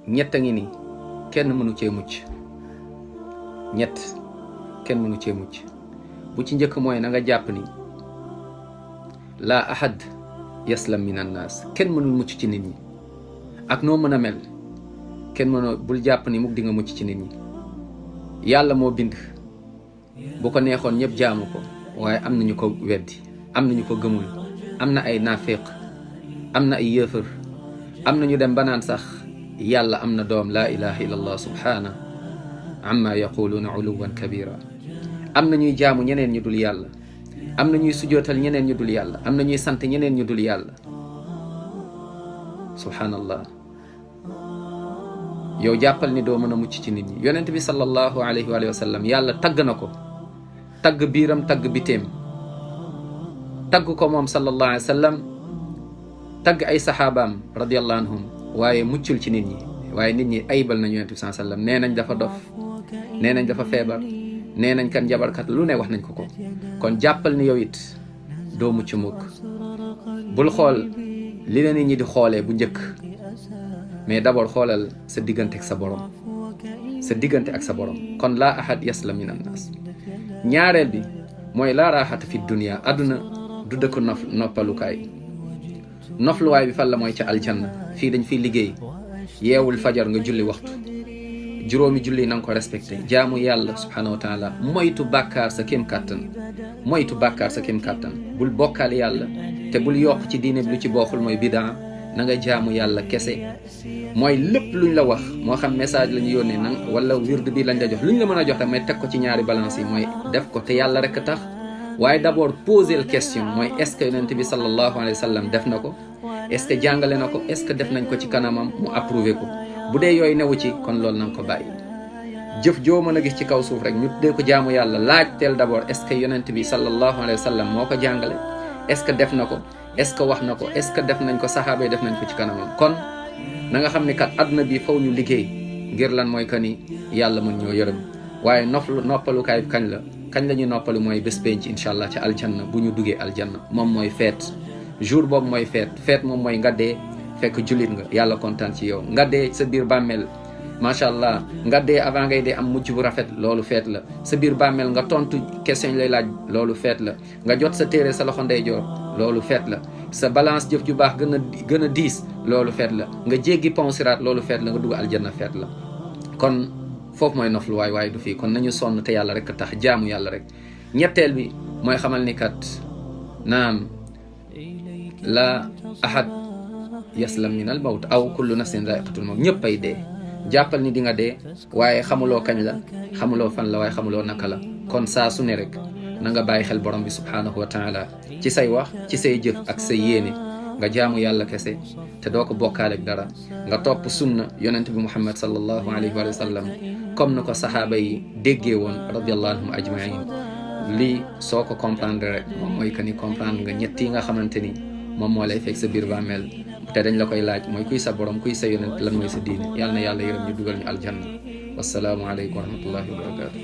ñett a ngi nii kenn mënu cee mucc ñett kenn mënu cee mucc bu ci njëkk mooy na nga jàpp ni laa ahad yaslam min annaas kenn mënul mucc ci nit ñi ak noo mën a mel kenn mënoo bul jàpp ni mukk di nga mucc ci nit ñi yàlla moo bind bu ko neexoon ñëpp jaamu ko waaye am nañu ko weddi am nañu ko gëmul am na ay naafeq am na ay yëfër am nañu dem banaan sax yàlla am na doom laa ilaha illa allah subhana amma yaquluuna uluwan kabira am na ñuy jaamu ñeneen ñu dul yàlla am na ñuy sujootal ñeneen ñu dul yàlla am na ñuy sant ñeneen ñu dul yàlla subhanallah yow jàppal ni doo mën a mucc ci nit ñi yonent bi sallallahu alayhi wa sallam yàlla tagg na ko tagg biiram tagg biteem tagg ko moom sallallahu alayhi wa sallam tagg ay saxaabaam radiallahu anhum waaye muccul ci nit ñi waaye nit ñi ayibal nañu yonent bi sallallahu alayhi wa sallam nee nañ dafa dof nee nañ dafa feebar nee nañ kan jabarkat lu ne wax nañ ko ko kon jàppal ni yow it doo mucc mukk bul xool li la nit ñi di xoolee bu njëkk mais d'abord xoolal sa diggante ak sa borom sa diggante ak sa borom kon laa ahad yaslam min annaas ñaareel bi mooy laa raaxata fi dunia àdduna du dëkk noppalukaay nofluwaay bi fan la mooy ca aljanna fii dañ fiy liggéey yeewul fajar nga julli waxtu juróomi julli na nga ko respecté jaamu yàlla subhanahu wa taala moytu bàkkaar sa kéem kàttan moytu bàkkaar sa kéem kàttan bul bokkaal yàlla te bul yokk ci diine bi lu ci bokkul mooy bidaa na nga jaamu yàlla kese mooy lépp luñ la wax moo xam message la ñu yónnee nang wala wird bi lañ la jox luñ la mën a jox tamit teg ko ci ñaari balance yi mooy def ko te yàlla rek tax waaye d'abord poser la question mooy est-ce que yonent bi sallallahu alayhi wa sallam def na ko est-ce que jàngale na ko est-ce que def nañ ko ci kanamam mu approuvé ko bu dee yooyu newu ci kon loolu na nga ko bàyyi jëf joo mën a gis ci kaw suuf rek ñu tuddee ko jaamu yàlla laaj teel d'abord est-ce que yonent bi sallallahu alayhi wa sallam moo ko jàngale est-ce que def na ko est-ce que wax na ko est-ce que def nañ ko saxaaba yi def nañ ko ci kanamam kon na nga xam ne kat àdduna bi faw ñu liggéey ngir lan mooy que ni yàlla mën ñoo yërëm waaye noppalukaay bi kañ la ñuy noppalu mooy bés penc incha allah ci aljanna bu ñu duggee aljanna moom mooy feet jour boobu mooy feet moom mooy nga dee fekk jullit nga yàlla kontaan ci yow nga dee sa biir bàmmeel macha allah nga dee avant ngay dee am mujj bu rafet loolu feet la sa biir bàmmeel nga tontu question yi lay laaj loolu feet la nga jot sa téere sa loxo ndeyjoor loolu feet la sa balance jëf ju baax gën a diis loolu feet la nga jéggi pont siraat loolu feet la nga dugg aljanna feet la kon foofu mooy noflu waaye du fii kon nañu sonn te yàlla rek tax jaamu yàlla rek ñetteel bi mooy xamal ni kat naam la ahad yaslam min al mawt aw kullu nafsin zaiqatul mawt ñëpp ay dee jàppal ni di nga dee waaye xamuloo kañ la xamuloo fan la waaye xamuloo naka la kon saa su ne rek na nga bàyyi xel borom bi subhanahu wa taala ci say wax ci say jëf ak say yéene nga jaamu yàlla kese te doo ko bokkaale ak dara nga topp sunna yonent bi muhammad sallallahu alayhi wa sallam comme na ko saxaaba yi déggee woon radiallahu anhum ajmain lii soo ko comprendre rek moom mooy que ni comprendre nga ñett yi nga xamante ni moom moo lay fekk sa biir bàmmeel te dañ la koy laaj mooy kuy sa borom kuy sa yonent lan mooy sa diine yàlla na yàlla yërëm ñu dugal ñu aljanna wassalaamu aleykum wa rahmatullahi wa barakatu